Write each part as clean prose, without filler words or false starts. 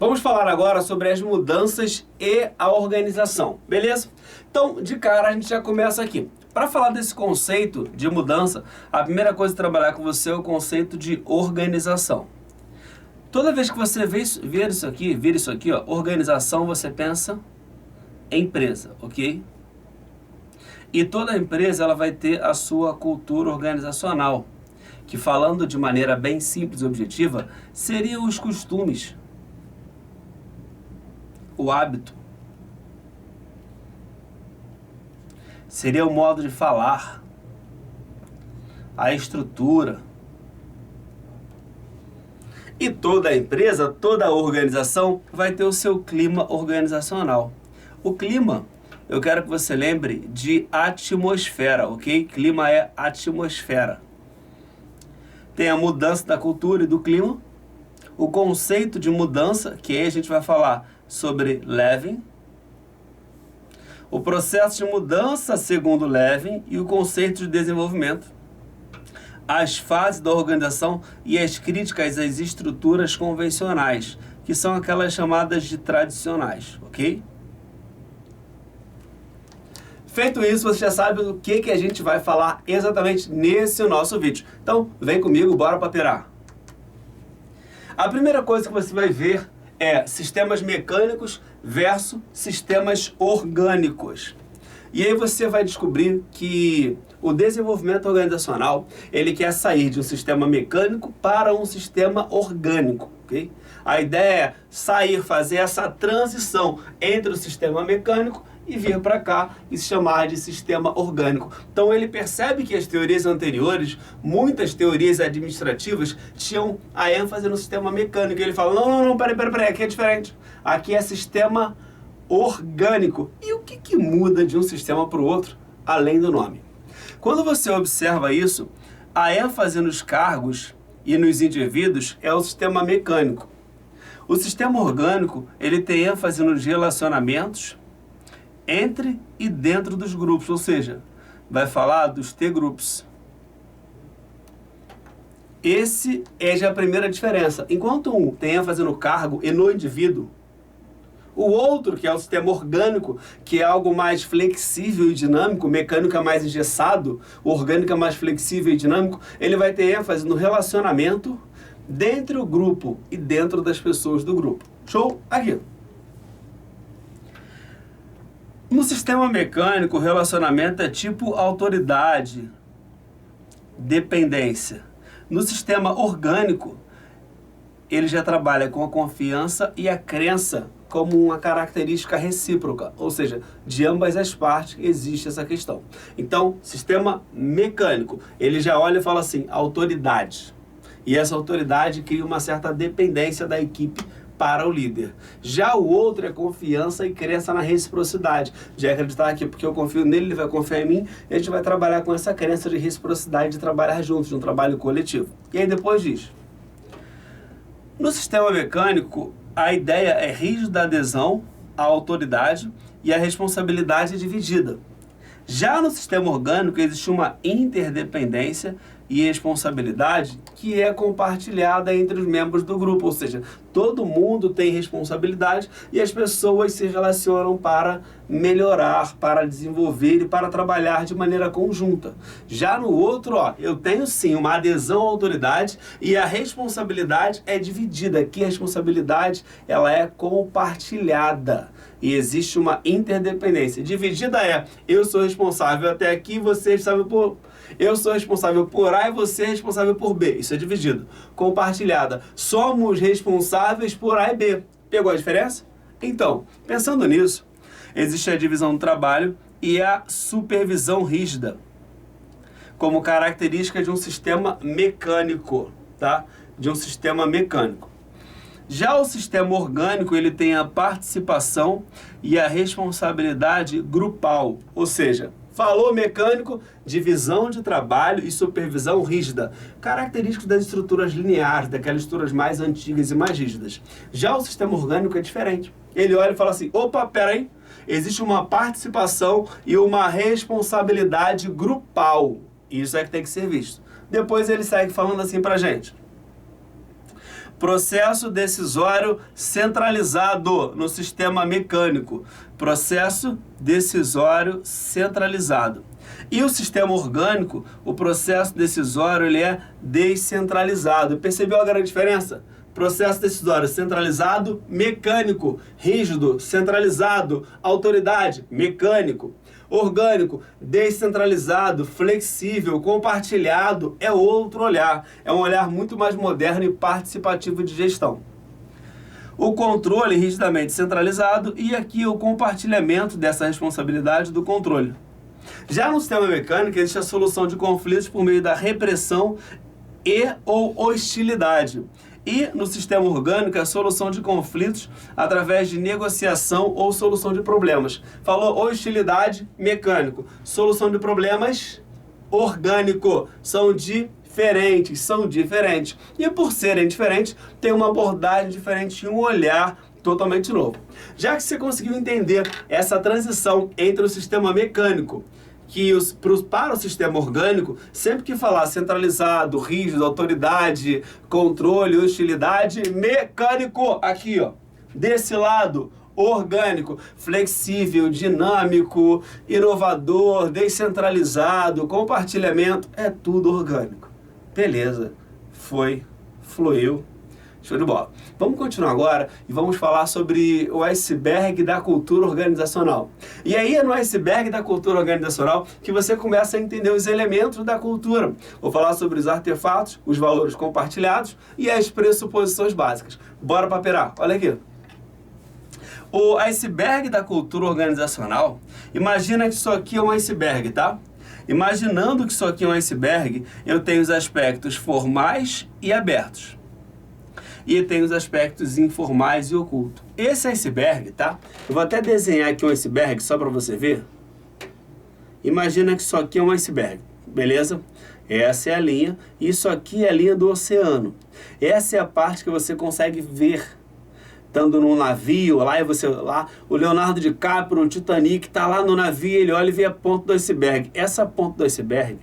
Vamos falar agora sobre as mudanças e a organização, beleza? Então, de cara, a gente já começa aqui. Para falar desse conceito de mudança, a primeira coisa a trabalhar com você é o conceito de organização. Toda vez que você vira isso aqui, ó, organização, você pensa em empresa, ok? E toda empresa ela vai ter a sua cultura organizacional, que falando de maneira bem simples e objetiva, seriam os costumes, o hábito, seria o modo de falar, a estrutura. E toda empresa, toda organização vai ter o seu clima organizacional. O clima, eu quero que você lembre de atmosfera, ok? Clima é atmosfera. Tem a mudança da cultura e do clima, o conceito de mudança, que aí a gente vai falar sobre Levin, o processo de mudança segundo Levin e o conceito de desenvolvimento, as fases da organização e as críticas às estruturas convencionais, que são aquelas chamadas de tradicionais, ok? Feito isso, você já sabe do que a gente vai falar exatamente nesse nosso vídeo. Então, vem comigo, bora papear. A primeira coisa que você vai ver é sistemas mecânicos versus sistemas orgânicos. E aí você vai descobrir que o desenvolvimento organizacional, ele quer sair de um sistema mecânico para um sistema orgânico, ok? A ideia é sair, fazer essa transição entre o sistema mecânico e vir para cá e se chamar de sistema orgânico. Então ele percebe que as teorias anteriores, muitas teorias administrativas, tinham a ênfase no sistema mecânico. E ele fala, não, peraí, aqui é diferente. Aqui é sistema orgânico. E o que muda de um sistema para o outro, além do nome? Quando você observa isso, a ênfase nos cargos e nos indivíduos é o sistema mecânico. O sistema orgânico, ele tem ênfase nos relacionamentos entre e dentro dos grupos, ou seja, vai falar dos T-grupos. Esse é já a primeira diferença. Enquanto um tem ênfase no cargo e no indivíduo, o outro, que é o sistema orgânico, que é algo mais flexível e dinâmico, o mecânico é mais engessado, o orgânico é mais flexível e dinâmico, ele vai ter ênfase no relacionamento dentro do grupo e dentro das pessoas do grupo. Show? Aqui. No sistema mecânico, o relacionamento é tipo autoridade, dependência. No sistema orgânico, ele já trabalha com a confiança e a crença como uma característica recíproca, ou seja, de ambas as partes existe essa questão. Então, sistema mecânico, ele já olha e fala assim, autoridade. E essa autoridade cria uma certa dependência da equipe para o líder. Já o outro é confiança e crença na reciprocidade. De acreditar que porque eu confio nele, ele vai confiar em mim, e a gente vai trabalhar com essa crença de reciprocidade, de trabalhar juntos, de um trabalho coletivo. E aí depois diz, no sistema mecânico, a ideia é rígida adesão à autoridade e a responsabilidade é dividida. Já no sistema orgânico existe uma interdependência e responsabilidade que é compartilhada entre os membros do grupo, ou seja, todo mundo tem responsabilidade e as pessoas se relacionam para melhorar, para desenvolver e para trabalhar de maneira conjunta. Já no outro, eu tenho sim uma adesão à autoridade e a responsabilidade é dividida. Aqui a responsabilidade ela é compartilhada e existe uma interdependência. Dividida é, eu sou responsável até aqui, você é responsável por... Eu sou responsável por A e você é responsável por B. Isso é dividido. Compartilhada. Somos responsáveis por A e B. Pegou a diferença? Então, pensando nisso, existe a divisão do trabalho e a supervisão rígida como característica de um sistema mecânico, tá? De um sistema mecânico. Já o sistema orgânico, ele tem a participação e a responsabilidade grupal, ou seja, falou mecânico, divisão de trabalho e supervisão rígida. Características das estruturas lineares, daquelas estruturas mais antigas e mais rígidas. Já o sistema orgânico é diferente. Ele olha e fala assim, opa, peraí, existe uma participação e uma responsabilidade grupal. Isso é que tem que ser visto. Depois ele segue falando assim pra gente. Processo decisório centralizado no sistema mecânico. Processo decisório centralizado. E o sistema orgânico, o processo decisório, ele é descentralizado. Percebeu a grande diferença? Processo decisório centralizado, mecânico. Rígido, centralizado. Autoridade, mecânico. Orgânico, descentralizado, flexível, compartilhado, é outro olhar. É um olhar muito mais moderno e participativo de gestão. O controle, rigidamente centralizado, e aqui o compartilhamento dessa responsabilidade do controle. Já no sistema mecânico, existe a solução de conflitos por meio da repressão e ou hostilidade. E no sistema orgânico, a solução de conflitos através de negociação ou solução de problemas. Falou hostilidade, mecânico. Solução de problemas, orgânico. São diferentes. E por serem diferentes, tem uma abordagem diferente e um olhar totalmente novo. Já que você conseguiu entender essa transição entre o sistema mecânico para o sistema orgânico, sempre que falar centralizado, rígido, autoridade, controle, hostilidade, mecânico, aqui ó, desse lado, orgânico, flexível, dinâmico, inovador, descentralizado, compartilhamento, é tudo orgânico. Beleza, fluiu. Show de bola. Vamos continuar agora e vamos falar sobre o iceberg da cultura organizacional. E aí é no iceberg da cultura organizacional que você começa a entender os elementos da cultura. Vou falar sobre os artefatos, os valores compartilhados e as pressuposições básicas. Bora papear. Olha aqui. O iceberg da cultura organizacional, imagina que isso aqui é um iceberg, tá? Imaginando que isso aqui é um iceberg, eu tenho os aspectos formais e abertos. E tem os aspectos informais e ocultos. Esse iceberg, tá? Eu vou até desenhar aqui um iceberg só para você ver. Imagina que isso aqui é um iceberg, beleza? Essa é a linha, isso aqui é a linha do oceano. Essa é a parte que você consegue ver. Estando num navio, o Leonardo DiCaprio, o Titanic, está lá no navio, ele olha e vê a ponta do iceberg. Essa ponta do iceberg,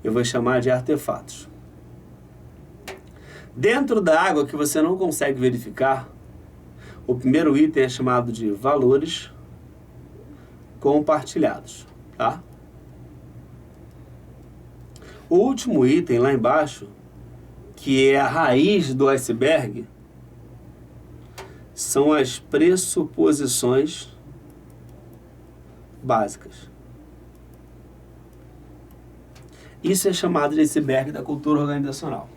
eu vou chamar de artefatos. Dentro da água que você não consegue verificar, o primeiro item é chamado de valores compartilhados, tá? O último item lá embaixo, que é a raiz do iceberg, são as pressuposições básicas. Isso é chamado de iceberg da cultura organizacional.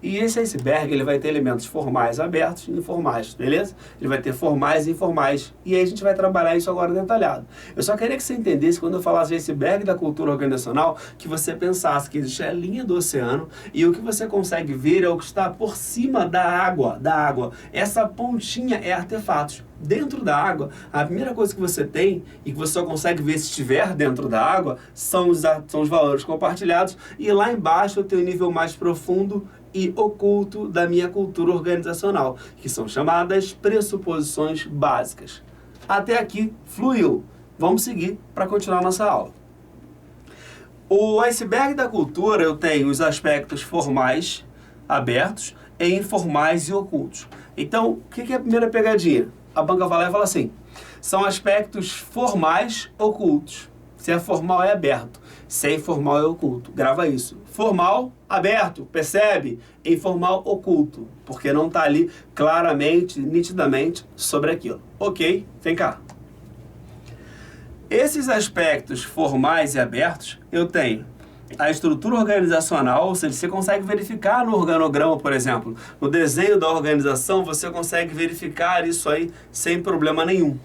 E esse iceberg, ele vai ter elementos formais abertos e informais, beleza? Ele vai ter formais e informais. E aí a gente vai trabalhar isso agora detalhado. Eu só queria que você entendesse, quando eu falasse de iceberg da cultura organizacional, que você pensasse que existe a linha do oceano e o que você consegue ver é o que está por cima da água. Essa pontinha é artefatos. Dentro da água, a primeira coisa que você tem e que você só consegue ver se estiver dentro da água são os valores compartilhados. E lá embaixo eu tenho o nível mais profundo e oculto da minha cultura organizacional, que são chamadas pressuposições básicas. Até aqui fluiu. Vamos seguir para continuar nossa aula. O iceberg da cultura, eu tenho os aspectos formais, abertos, e informais e ocultos. Então, o que é a primeira pegadinha? A banca vai lá e fala assim, são aspectos formais ocultos. Se é formal é aberto, se é informal é oculto. Grava isso. Formal, aberto, percebe? Informal, oculto, porque não está ali claramente, nitidamente sobre aquilo. Ok? Vem cá. Esses aspectos formais e abertos, eu tenho a estrutura organizacional, ou seja, você consegue verificar no organograma, por exemplo, no desenho da organização, você consegue verificar isso aí sem problema nenhum.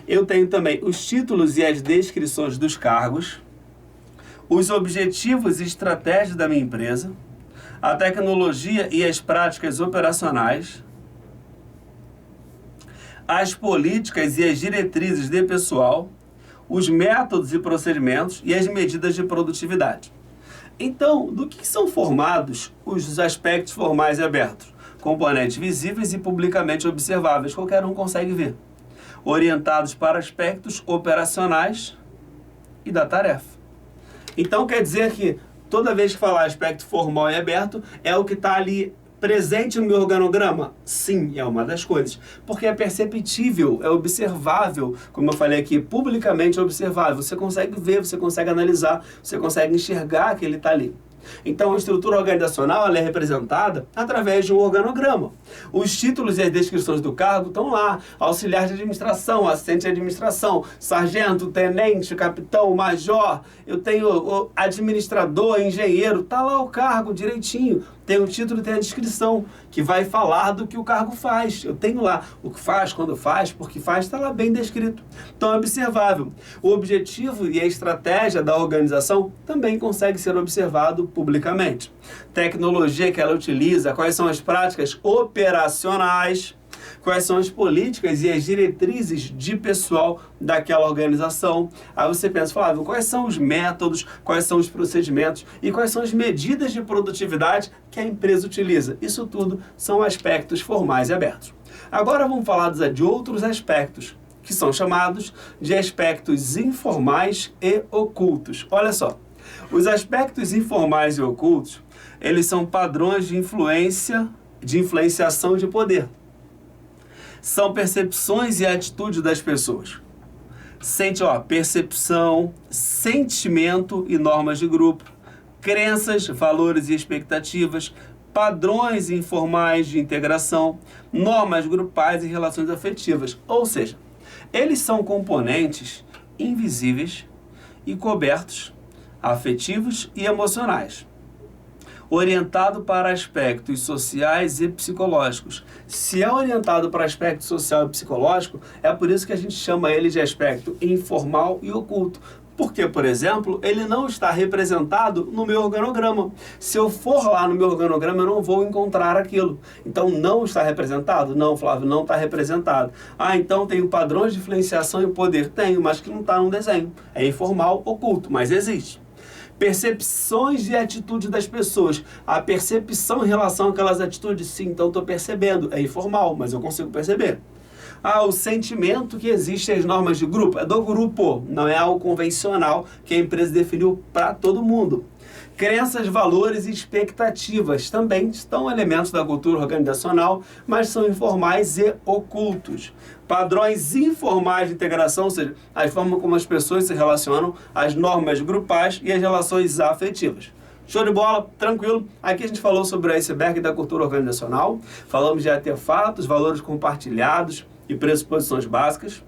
Eu tenho também os títulos e as descrições dos cargos, os objetivos e estratégias da minha empresa, a tecnologia e as práticas operacionais, as políticas e as diretrizes de pessoal, os métodos e procedimentos e as medidas de produtividade. Então, do que são formados os aspectos formais e abertos? Componentes visíveis e publicamente observáveis, qualquer um consegue ver. Orientados para aspectos operacionais e da tarefa. Então, quer dizer que toda vez que falar aspecto formal e aberto, é o que está ali Presente no meu organograma? Sim, é uma das coisas. Porque é perceptível, é observável, como eu falei aqui, publicamente observável. Você consegue ver, você consegue analisar, você consegue enxergar que ele está ali. Então, a estrutura organizacional ela é representada através de um organograma. Os títulos e as descrições do cargo estão lá. Auxiliar de administração, assistente de administração, sargento, tenente, capitão, major. Eu tenho o administrador, engenheiro. Está lá o cargo direitinho. Tem o título e tem a descrição, que vai falar do que o cargo faz. Eu tenho lá o que faz, quando faz, por que faz, está lá bem descrito. Então é observável. O objetivo e a estratégia da organização também consegue ser observado publicamente. Tecnologia que ela utiliza, quais são as práticas operacionais, quais são as políticas e as diretrizes de pessoal daquela organização. Aí você pensa, Flávio, quais são os métodos, quais são os procedimentos e quais são as medidas de produtividade que a empresa utiliza. Isso tudo são aspectos formais e abertos. Agora vamos falar de outros aspectos, que são chamados de aspectos informais e ocultos. Olha só, os aspectos informais e ocultos, eles são padrões de influenciação de poder. São percepções e atitudes das pessoas. Percepção, sentimento e normas de grupo, crenças, valores e expectativas, padrões informais de integração, normas grupais e relações afetivas. Ou seja, eles são componentes invisíveis e cobertos, afetivos e emocionais, orientado para aspectos sociais e psicológicos. Se é orientado para aspecto social e psicológico, é por isso que a gente chama ele de aspecto informal e oculto. Porque, por exemplo, ele não está representado no meu organograma. Se eu for lá no meu organograma, eu não vou encontrar aquilo. Então, não está representado? Não, Flávio, não está representado. Ah, então tem padrões de influenciação e poder? Tenho, mas que não está no desenho. É informal, oculto, mas existe. Percepções e atitudes das pessoas. A percepção em relação àquelas atitudes, sim, então estou percebendo. É informal, mas eu consigo perceber. Ah, o sentimento que existe as normas de grupo. É do grupo, não é algo convencional que a empresa definiu para todo mundo. Crenças, valores e expectativas também estão elementos da cultura organizacional, mas são informais e ocultos. Padrões informais de integração, ou seja, a forma como as pessoas se relacionam, as normas grupais e as relações afetivas. Show de bola? Tranquilo? Aqui a gente falou sobre o iceberg da cultura organizacional, falamos de artefatos, valores compartilhados e pressuposições básicas.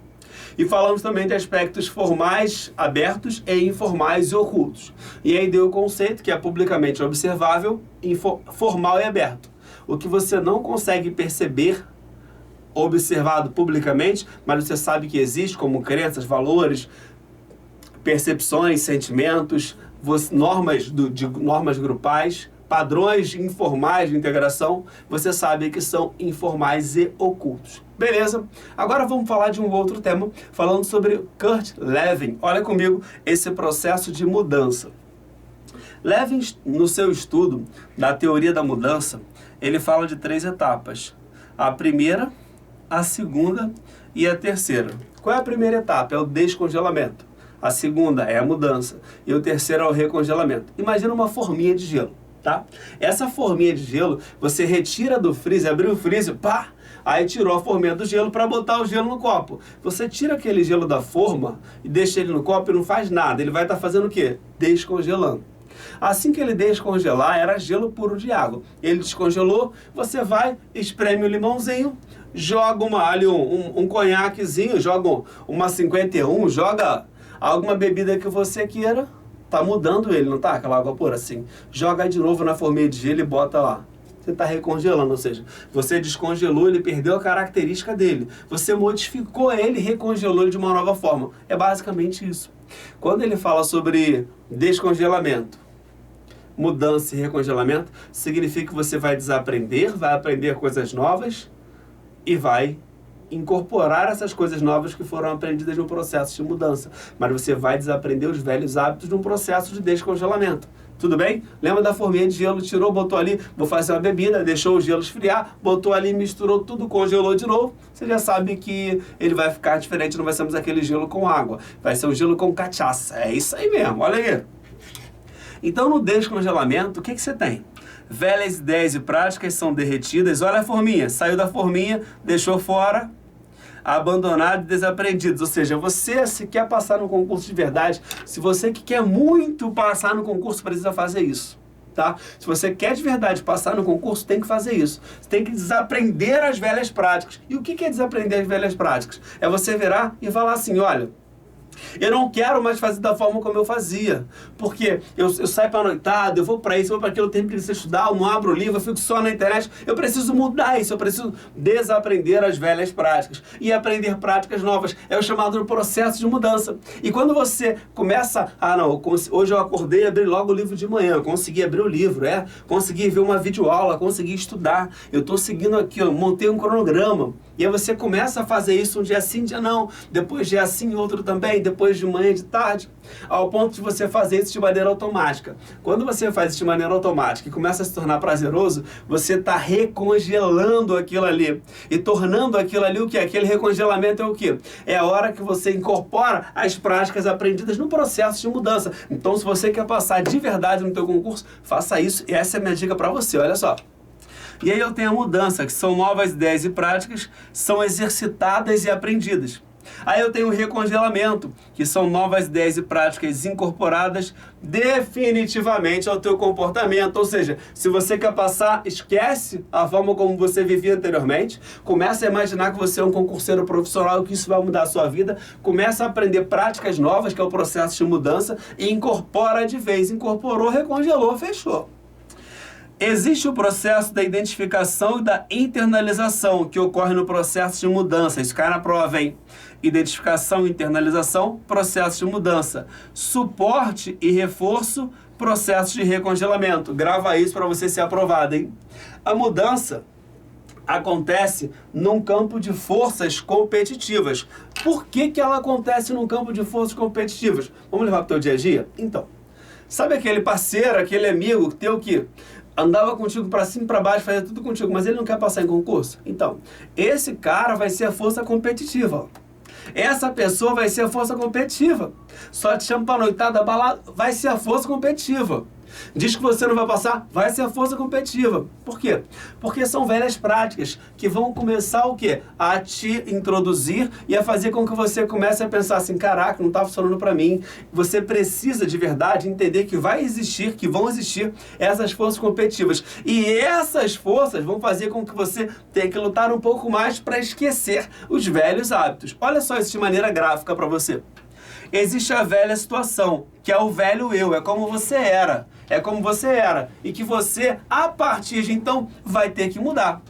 E falamos também de aspectos formais, abertos e informais e ocultos. E aí deu o conceito que é publicamente observável, formal e aberto. O que você não consegue perceber, observado publicamente, mas você sabe que existe, como crenças, valores, percepções, sentimentos, normas grupais, padrões informais de integração, você sabe que são informais e ocultos. Beleza? Agora vamos falar de um outro tema, falando sobre Kurt Lewin. Olha comigo esse processo de mudança. Lewin, no seu estudo da teoria da mudança, ele fala de 3 etapas. A primeira, a segunda e a terceira. Qual é a primeira etapa? É o descongelamento. A segunda é a mudança. E o terceiro é o recongelamento. Imagina uma forminha de gelo. Tá? Essa forminha de gelo, você retira do freezer, abriu o freezer, pá, aí tirou a forminha do gelo para botar o gelo no copo. Você tira aquele gelo da forma e deixa ele no copo e não faz nada. Ele vai estar fazendo o quê? Descongelando. Assim que ele descongelar, era gelo puro de água. Ele descongelou, você vai, espreme o limãozinho, joga um conhaquezinho, joga uma 51, joga alguma bebida que você queira. Tá mudando ele, não tá? Aquela água pura assim. Joga de novo na forminha de gelo e bota lá. Você está recongelando, ou seja, você descongelou, ele perdeu a característica dele. Você modificou ele e recongelou ele de uma nova forma. É basicamente isso. Quando ele fala sobre descongelamento, mudança e recongelamento, significa que você vai desaprender, vai aprender coisas novas e vai incorporar essas coisas novas que foram aprendidas no processo de mudança. Mas você vai desaprender os velhos hábitos de um processo de descongelamento. Tudo bem? Lembra da forminha de gelo, tirou, botou ali, vou fazer uma bebida, deixou o gelo esfriar, botou ali, misturou tudo, congelou de novo. Você já sabe que ele vai ficar diferente, não vai ser mais aquele gelo com água. Vai ser um gelo com cachaça. É isso aí mesmo, olha aí. Então, no descongelamento, o que você tem? Velhas ideias e práticas são derretidas. Olha a forminha, saiu da forminha, deixou fora, abandonado e desaprendidos. Ou seja, você se quer passar no concurso de verdade, se você que quer muito passar no concurso, precisa fazer isso. Tá? Se você quer de verdade passar no concurso, tem que fazer isso. Você tem que desaprender as velhas práticas. E o que é desaprender as velhas práticas? É você virar e falar assim, olha, eu não quero mais fazer da forma como eu fazia, porque eu saio para noitada, eu vou para isso, eu vou para aquilo, eu tenho que estudar, eu não abro o livro, eu fico só na internet. Eu preciso mudar isso, eu preciso desaprender as velhas práticas e aprender práticas novas. É o chamado processo de mudança. E quando você começa, hoje eu acordei e abri logo o livro de manhã, eu consegui abrir o livro, consegui ver uma videoaula, consegui estudar, eu estou seguindo aqui, eu montei um cronograma. E aí você começa a fazer isso um dia sim, um dia não, depois dia sim, outro também, depois de manhã e de tarde, ao ponto de você fazer isso de maneira automática. Quando você faz isso de maneira automática e começa a se tornar prazeroso, você está recongelando aquilo ali e tornando aquilo ali o que? Aquele recongelamento é o que? É a hora que você incorpora as práticas aprendidas no processo de mudança. Então, se você quer passar de verdade no teu concurso, faça isso e essa é a minha dica para você, olha só. E aí eu tenho a mudança, que são novas ideias e práticas, são exercitadas e aprendidas. Aí eu tenho o recongelamento, que são novas ideias e práticas incorporadas definitivamente ao teu comportamento. Ou seja, se você quer passar, esquece a forma como você vivia anteriormente, começa a imaginar que você é um concurseiro profissional, que isso vai mudar a sua vida, começa a aprender práticas novas, que é o processo de mudança, e incorpora de vez. Incorporou, recongelou, fechou. Existe o processo da identificação e da internalização, que ocorre no processo de mudança. Isso cai na prova, hein? Identificação e internalização, processo de mudança. Suporte e reforço, processo de recongelamento. Grava isso para você ser aprovado, hein? A mudança acontece num campo de forças competitivas. Por que ela acontece num campo de forças competitivas? Vamos levar para o teu dia a dia? Então, sabe aquele parceiro, aquele amigo teu que andava contigo para cima e para baixo, fazia tudo contigo, mas ele não quer passar em concurso? Então, esse cara vai ser a força competitiva. Essa pessoa vai ser a força competitiva. Só te chama para noitada, balada, vai ser a força competitiva. Diz que você não vai passar, vai ser a força competitiva. Por quê? Porque são velhas práticas que vão começar o quê? A te introduzir e a fazer com que você comece a pensar assim, caraca, não está funcionando para mim. Você precisa de verdade entender que que vão existir essas forças competitivas. E essas forças vão fazer com que você tenha que lutar um pouco mais para esquecer os velhos hábitos. Olha só isso de maneira gráfica para você. Existe a velha situação, que é o velho eu, é como você era. É como você era. E que você, a partir de então, vai ter que mudar.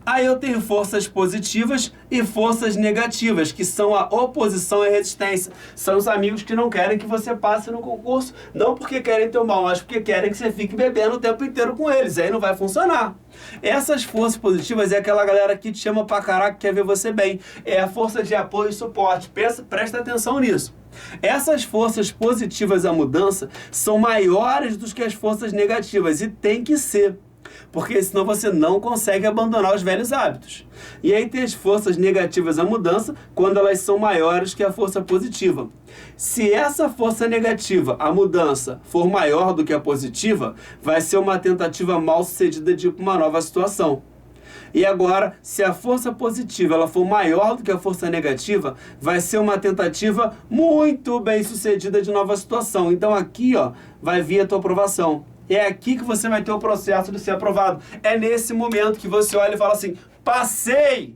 Aí eu tenho forças positivas e forças negativas, que são a oposição e a resistência. São os amigos que não querem que você passe no concurso, não porque querem teu mal, mas porque querem que você fique bebendo o tempo inteiro com eles. Aí não vai funcionar. Essas forças positivas é aquela galera que te chama pra caraca, que quer ver você bem. É a força de apoio e suporte. Presta atenção nisso. Essas forças positivas à mudança são maiores do que as forças negativas, e tem que ser, porque senão você não consegue abandonar os velhos hábitos. E aí tem as forças negativas à mudança quando elas são maiores que a força positiva. Se essa força negativa, a mudança, for maior do que a positiva, vai ser uma tentativa mal sucedida de uma nova situação. E agora, se a força positiva ela for maior do que a força negativa, vai ser uma tentativa muito bem sucedida de nova situação. Então aqui, ó, vai vir a tua aprovação. É aqui que você vai ter o processo de ser aprovado. É nesse momento que você olha e fala assim, passei,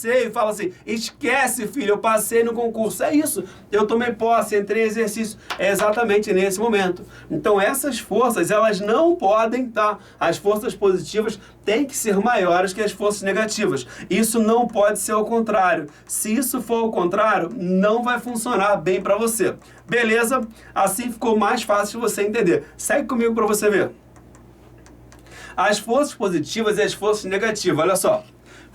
e fala assim, esquece, filho, eu passei no concurso. É isso, eu tomei posse, entrei em exercício. É exatamente nesse momento. Então essas forças, elas não podem estar, as forças positivas têm que ser maiores que as forças negativas. Isso não pode ser ao contrário. Se isso for ao contrário, não vai funcionar bem para você. Beleza? Assim ficou mais fácil de você entender. Segue comigo para você ver. As forças positivas e as forças negativas, olha só.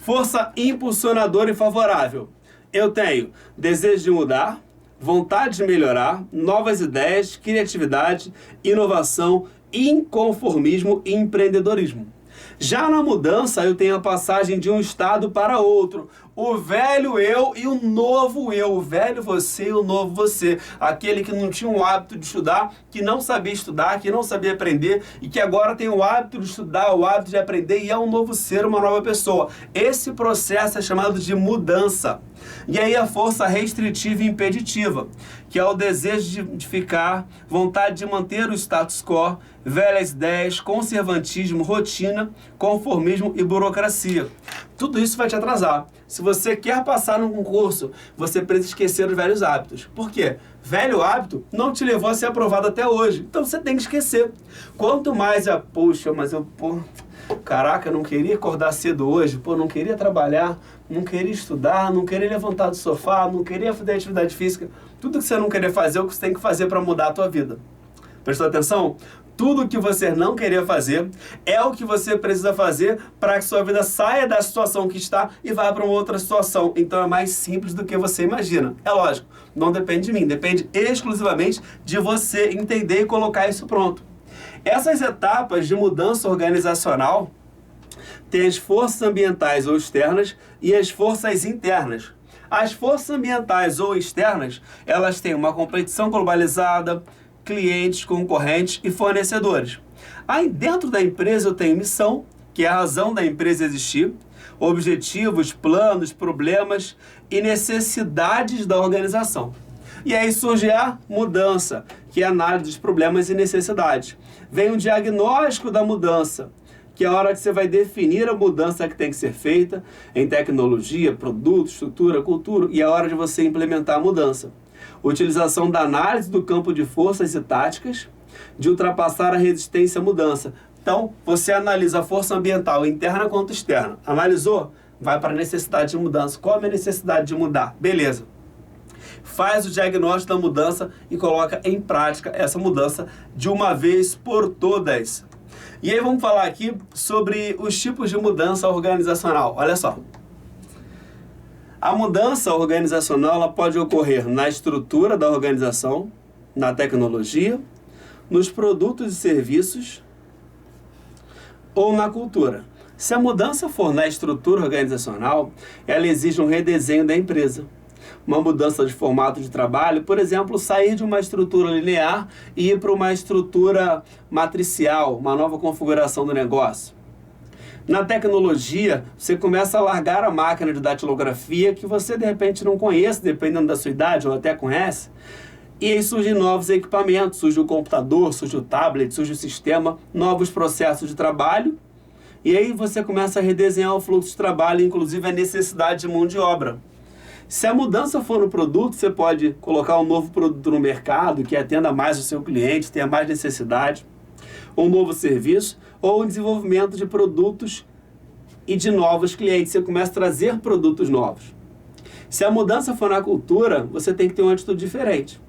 Força impulsionadora e favorável. Eu tenho desejo de mudar, vontade de melhorar, novas ideias, criatividade, inovação, inconformismo e empreendedorismo. Já na mudança, eu tenho a passagem de um estado para outro. O velho eu e o novo eu. O velho você e o novo você. Aquele que não tinha o hábito de estudar, que não sabia estudar, que não sabia aprender e que agora tem o hábito de estudar, o hábito de aprender e é um novo ser, uma nova pessoa. Esse processo é chamado de mudança. E aí a força restritiva e impeditiva, que é o desejo de ficar, vontade de manter o status quo, velhas ideias, conservantismo, rotina, conformismo e burocracia. Tudo isso vai te atrasar. Se você quer passar num concurso, você precisa esquecer os velhos hábitos. Por quê? Velho hábito não te levou a ser aprovado até hoje. Então você tem que esquecer. Quanto mais poxa, mas caraca, não queria acordar cedo hoje, não queria trabalhar, não queria estudar, não queria levantar do sofá, não queria fazer atividade física. Tudo que você não queria fazer é o que você tem que fazer para mudar a tua vida. Prestou atenção? Tudo que você não queria fazer é o que você precisa fazer para que sua vida saia da situação que está e vá para uma outra situação. Então é mais simples do que você imagina. É lógico, não depende de mim, depende exclusivamente de você entender e colocar isso pronto. Essas etapas de mudança organizacional têm as forças ambientais ou externas e as forças internas. As forças ambientais ou externas, elas têm uma competição globalizada, clientes, concorrentes e fornecedores. Aí dentro da empresa eu tenho missão, que é a razão da empresa existir, objetivos, planos, problemas e necessidades da organização. E aí surge a mudança, que é a análise dos problemas e necessidades. Vem o diagnóstico da mudança, que é a hora que você vai definir a mudança que tem que ser feita em tecnologia, produto, estrutura, cultura, e é a hora de você implementar a mudança. Utilização da análise do campo de forças e táticas, de ultrapassar a resistência à mudança. Então, você analisa a força ambiental, interna quanto externa. Analisou? Vai para a necessidade de mudança. Qual é a minha necessidade de mudar? Beleza. Faz o diagnóstico da mudança e coloca em prática essa mudança de uma vez por todas. E aí vamos falar aqui sobre os tipos de mudança organizacional. Olha só. A mudança organizacional ela pode ocorrer na estrutura da organização, na tecnologia, nos produtos e serviços ou na cultura. Se a mudança for na estrutura organizacional, ela exige um redesenho da empresa. Uma mudança de formato de trabalho, por exemplo, sair de uma estrutura linear e ir para uma estrutura matricial, uma nova configuração do negócio. Na tecnologia, você começa a largar a máquina de datilografia que você de repente não conhece, dependendo da sua idade, ou até conhece. E aí surgem novos equipamentos, surge o computador, surge o tablet, surge o sistema, novos processos de trabalho. E aí você começa a redesenhar o fluxo de trabalho, inclusive a necessidade de mão de obra. Se a mudança for no produto, você pode colocar um novo produto no mercado que atenda mais o seu cliente, tenha mais necessidade, um novo serviço ou um desenvolvimento de produtos e de novos clientes. Você começa a trazer produtos novos. Se a mudança for na cultura, você tem que ter uma atitude diferente.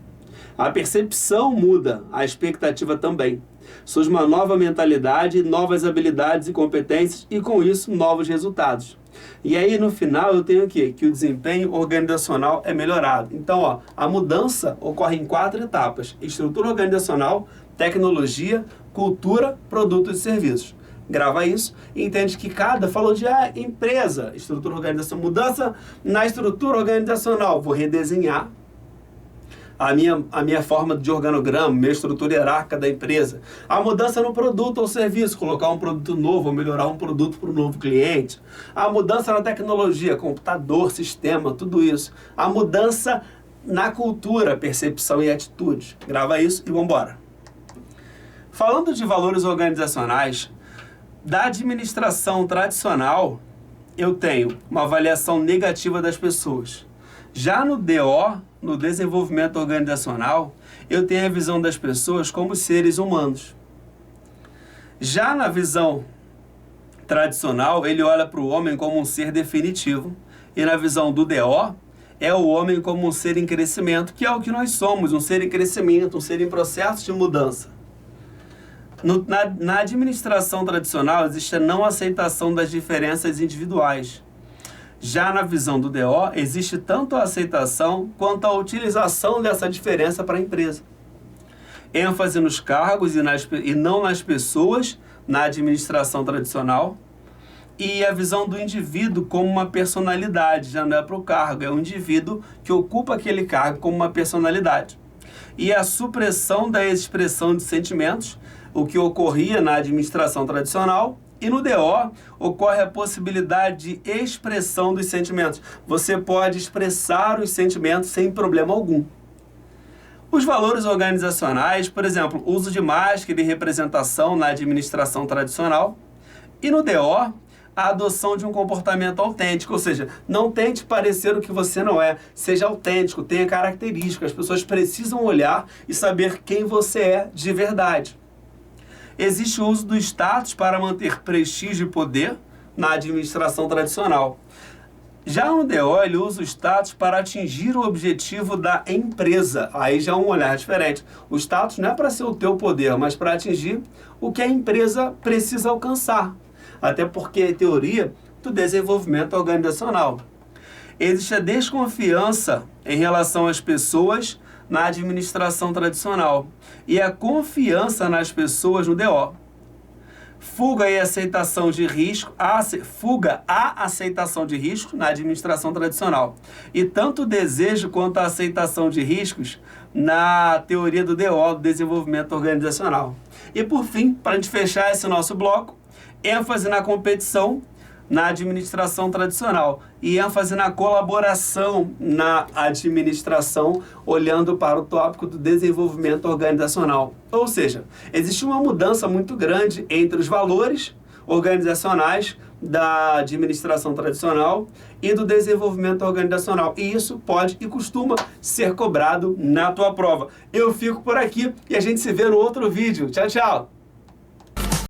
A percepção muda, a expectativa também. Surge uma nova mentalidade, novas habilidades e competências e, com isso, novos resultados. E aí, no final, eu tenho o quê? Que o desempenho organizacional é melhorado. Então, a mudança ocorre em 4 etapas. Estrutura organizacional, tecnologia, cultura, produtos e serviços. Grava isso e entende que falou de empresa, estrutura organizacional, mudança na estrutura organizacional. Vou redesenhar a minha forma de organograma, minha estrutura hierárquica da empresa. A mudança no produto ou serviço, colocar um produto novo, melhorar um produto para o novo cliente. A mudança na tecnologia, computador, sistema, tudo isso. A mudança na cultura, percepção e atitude. Grava isso e vamos embora. Falando de valores organizacionais, da administração tradicional, eu tenho uma avaliação negativa das pessoas. Já no DO, no desenvolvimento organizacional, eu tenho a visão das pessoas como seres humanos. Já na visão tradicional, ele olha para o homem como um ser definitivo. E na visão do DO, é o homem como um ser em crescimento, que é o que nós somos, um ser em crescimento, um ser em processo de mudança. Na administração tradicional, existe a não aceitação das diferenças individuais. Já na visão do DO, existe tanto a aceitação quanto a utilização dessa diferença para a empresa. ênfase nos cargos e não nas pessoas, na administração tradicional, e a visão do indivíduo como uma personalidade, já não é para o cargo, é um indivíduo que ocupa aquele cargo como uma personalidade. E a supressão da expressão de sentimentos, o que ocorria na administração tradicional, e no DO ocorre a possibilidade de expressão dos sentimentos. Você pode expressar os sentimentos sem problema algum. Os valores organizacionais, por exemplo, uso de máscara e representação na administração tradicional, e no DO, a adoção de um comportamento autêntico, ou seja, não tente parecer o que você não é, seja autêntico, tenha características, as pessoas precisam olhar e saber quem você é de verdade. Existe o uso do status para manter prestígio e poder na administração tradicional. Já no DO, ele usa o status para atingir o objetivo da empresa. Aí já é um olhar diferente. O status não é para ser o teu poder, mas para atingir o que a empresa precisa alcançar. Até porque é teoria do desenvolvimento organizacional. Existe a desconfiança em relação às pessoas na administração tradicional e a confiança nas pessoas no DO. Fuga e aceitação de risco, fuga à aceitação de risco na administração tradicional. E tanto o desejo quanto a aceitação de riscos na teoria do DO, do desenvolvimento organizacional. E por fim, para a gente fechar esse nosso bloco, ênfase na competição na administração tradicional e ênfase na colaboração na administração, olhando para o tópico do desenvolvimento organizacional. Ou seja, existe uma mudança muito grande entre os valores organizacionais da administração tradicional e do desenvolvimento organizacional. E isso pode e costuma ser cobrado na tua prova. Eu fico por aqui e a gente se vê no outro vídeo. Tchau, tchau!